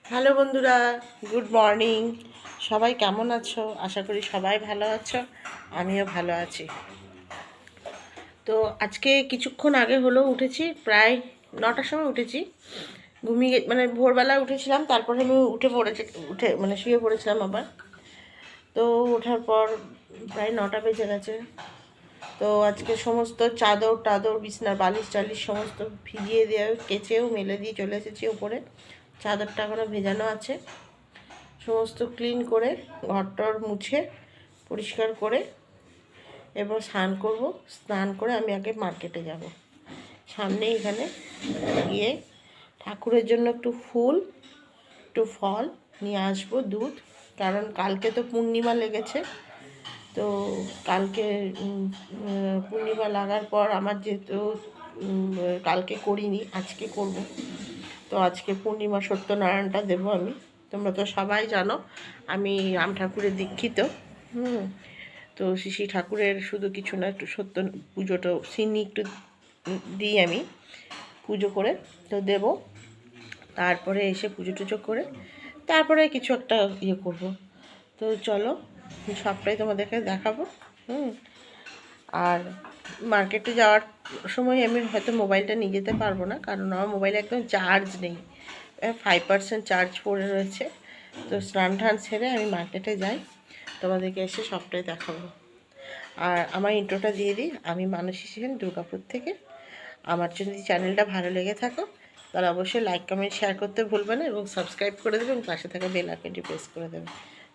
Hello বন্ধুরা, good morning. সবাই কেমন আছো? আশা করি সবাই ভালো আছো, আমিও ভালো আছি। তো আজকে কিছুক্ষণ আগে হলো উঠেছি, প্রায় 9টার সময় উঠেছি। ঘুমিয়ে মানে ভোরবেলা উঠেছিলাম, তারপরে আমি উঠে মানে শুয়ে পড়েছিলাম আবার। তো ওঠার পর প্রায় 9টা বেজে গেছে। তো আজকে সমস্ত চাদর টাদর বিছনার বালিশ টালিশ সমস্ত ভিজিয়ে দিয়ে কেচেও মেলে দিয়ে চলে এসেছি উপরে। চাদরটা এখনও ভেজানো আছে। সমস্ত ক্লিন করে ঘরটর মুছে পরিষ্কার করে এবার স্নান করব। স্নান করে আমি আগে মার্কেটে যাব। সামনে এখানে গিয়ে ঠাকুরের জন্য একটু ফুল একটু ফল নিয়ে আসবো, দুধ, কারণ কালকে তো পূর্ণিমা লেগেছে। তো কালকে পূর্ণিমা লাগার পর আমার যেহেতু কালকে করিনি, আজকে করব। তো আজকে পূর্ণিমা সত্যনারায়ণটা দেবো আমি। তোমরা তো সবাই জানো আমি রাম ঠাকুরের দীক্ষিত। তো শ্রী ঠাকুরের শুধু কিছু না, একটু সত্য পুজোটা সিন্নি একটু দিই আমি পুজো করে, তো দেব। তারপরে এসে পুজো টুজো করে তারপরে কিছু একটা ইয়ে করব। তো চলো সবটাই তোমাদেরকে দেখাবো। আর মার্কেটে যাওয়ার সময় আমি হয়তো মোবাইলটা নিয়ে যেতে পারবো না, কারণ আমার মোবাইলে একদম চার্জ নেই, 5% চার্জ পড়ে রয়েছে। তো স্নান টান ছেড়ে আমি মার্কেটে যাই, তোমাদেরকে এসে সবটাই দেখাবো। আর আমার ইন্ট্রোটা দিয়ে দিই, আমি মানসী সেন, দুর্গাপুর থেকে। আমার যদি চ্যানেলটা ভালো লেগে থাকো তাহলে অবশ্যই লাইক কমেন্ট শেয়ার করতে ভুলবে না, এবং সাবস্ক্রাইব করে দেবে, এবং পাশে থাকা বেল আইকনটি প্রেস করে দেবে।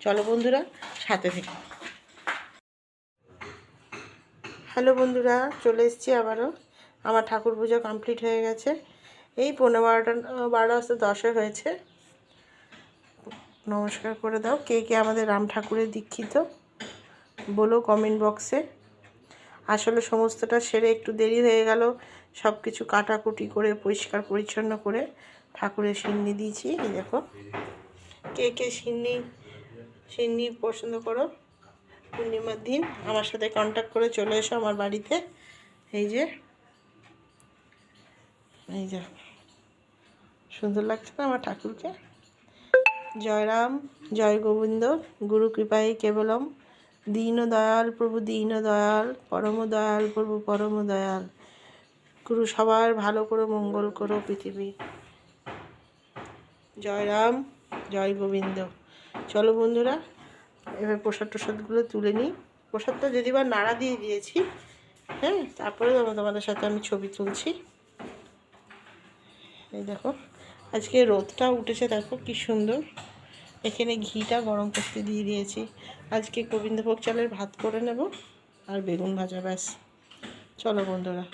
চলো বন্ধুরা, সাথে থেকে। হ্যালো বন্ধুরা, চলে এসেছি আবারও। আমার ঠাকুর পুজো কমপ্লিট হয়ে গেছে। এই 12:10 হয়েছে। নমস্কার করে দাও। কে কে আমাদের রাম ঠাকুরের দীক্ষিত বলো কমেন্ট বক্সে। আসলে সমস্তটা সেরে একটু দেরি হয়ে গেল, সব কিছু কাটাকুটি করে পরিষ্কার পরিচ্ছন্ন করে ঠাকুরের সিন্নি দিয়েছি। এই দেখো, কে কে সিন্নি পছন্দ করো পূর্ণিমার দিন আমার সাথে কন্ট্যাক্ট করে চলে এসো আমার বাড়িতে। এই যে সুন্দর লাগছে না আমার ঠাকুরকে? জয় রাম, জয় গোবিন্দ, গুরু কৃপায় কেবলম, দীন দয়াল প্রভু দীন দয়াল, পরম দয়াল প্রভু পরম দয়াল, গুরু সবার ভালো করো, মঙ্গল করো পৃথিবী। জয় রাম, জয় গোবিন্দ। চলো বন্ধুরা, এবার প্রসাদ টোসাদগুলো তুলে নিই। প্রসাদটা যদি বা নাড়া দিয়ে দিয়েছি, হ্যাঁ, তারপরে তোমাদের সাথে আমি ছবি তুলছি। এই দেখো, আজকে রোদটা উঠেছে, দেখো কি সুন্দর। এখানে ঘিটা গরম করতে দিয়ে দিয়েছি। আজকে গোবিন্দভোগ চালের ভাত করে নেব আর বেগুন ভাজা, ব্যাস। চলো বন্ধুরা,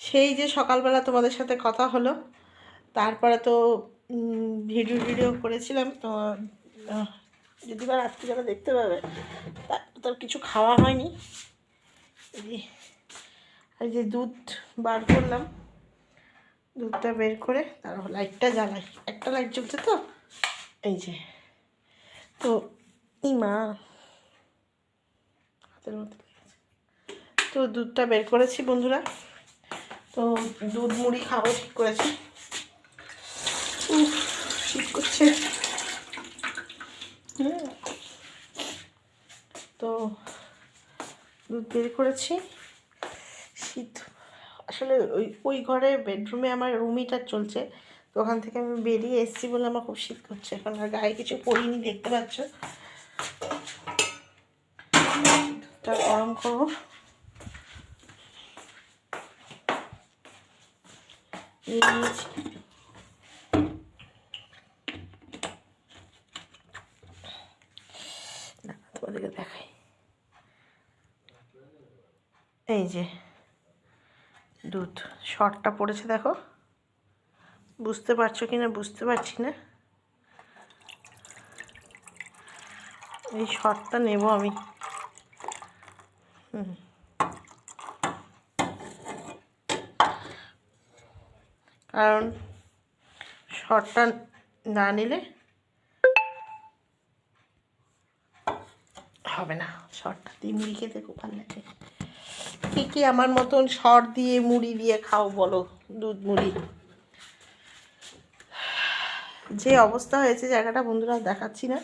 সেই যে সকালবেলা তোমাদের সাথে কথা হলো, তারপরে তো ভিডিও করেছিলাম। তো যদি বা রাত্রিবেলা দেখতে পাবে, তার কিছু খাওয়া হয়নি। এই যে দুধ বার করলাম, দুধটা বের করে তারপর লাইটটা জ্বালাই। একটা লাইট জ্বলছে তো, এই যে। তো মা হাতের মধ্যে, তো দুধটা বের করেছি বন্ধুরা। তো দুধ মুড়ি খাবো ঠিক করেছি। শীত করছে। তো দুধ বের করেছি। শীত আসলে ওই ঘরে বেডরুমে আমার রুম হিটার চলছে, তো ওখান থেকে আমি বেরিয়ে এসেছি বলে আমার খুব শীত করছে। এখন আর গায়ে কিছু পরিনি, দেখতে পাচ্ছ। দুধটা গরম করবো। তোমাদেরকে দেখাই, এই যে দুধ শর্টটা পড়েছে, দেখো। বুঝতে পারছো কিনা বুঝতে পারছি না। এই শর্টটা নেব আমি। কারণ শর্টটা না নিলে হবে না। শর্টটা দিয়ে মুড়ি খেতে খুব ভালো লাগে। কি আমার মতন শর্ট দিয়ে মুড়ি দিয়ে খাও বলো, দুধ মুড়ি। যে অবস্থা হয়েছে জায়গাটা বন্ধুরা দেখাচ্ছি না,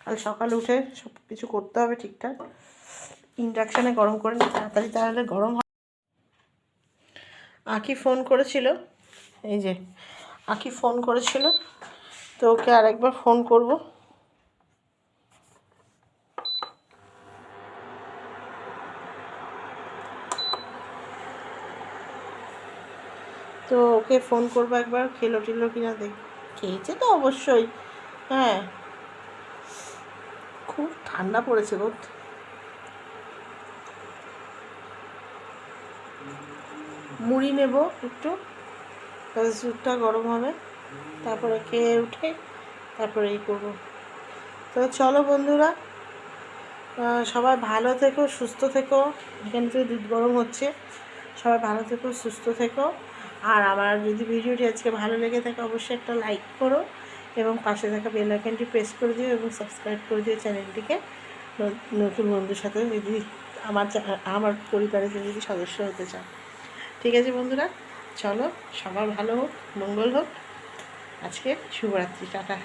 কাল সকালে উঠে সব কিছু করতে হবে ঠিকঠাক। ইন্ডাকশানে গরম করে নিই তাড়াতাড়ি, তাহলে গরম হয়। আঁকি ফোন করেছিল, এই যে আঁকি ফোন করেছিল, তো ওকে আরেকবার ফোন করব। তো ওকে ফোন করবো একবার, খেলো টেলো কিনা দেখ। খেয়েছে তো অবশ্যই, হ্যাঁ। খুব ঠান্ডা পড়েছে গো। মুড়ি নেব একটু, তাহলে দুধটা গরম হবে, তারপরে খেয়ে উঠে তারপরে এই করবো। তো চলো বন্ধুরা, সবাই ভালো থেকো, সুস্থ থেকো। এখান থেকে দুধ গরম হচ্ছে। সবাই ভালো থেকো, সুস্থ থেকো। আর আমার যদি ভিডিওটি আজকে ভালো লেগে থাকে অবশ্যই একটা লাইক করো এবং পাশে থাকা বেল আইকনটি প্রেস করে দিও এবং সাবস্ক্রাইব করে দিও চ্যানেলটিকে। নতুন বন্ধুর সাথে যদি আমার পরিবারের যদি সদস্য হতে চাও। ঠিক আছে বন্ধুরা, চলো সবার ভালো হোক, মঙ্গল হোক। আজকে শুভরাত্রি, টাটা।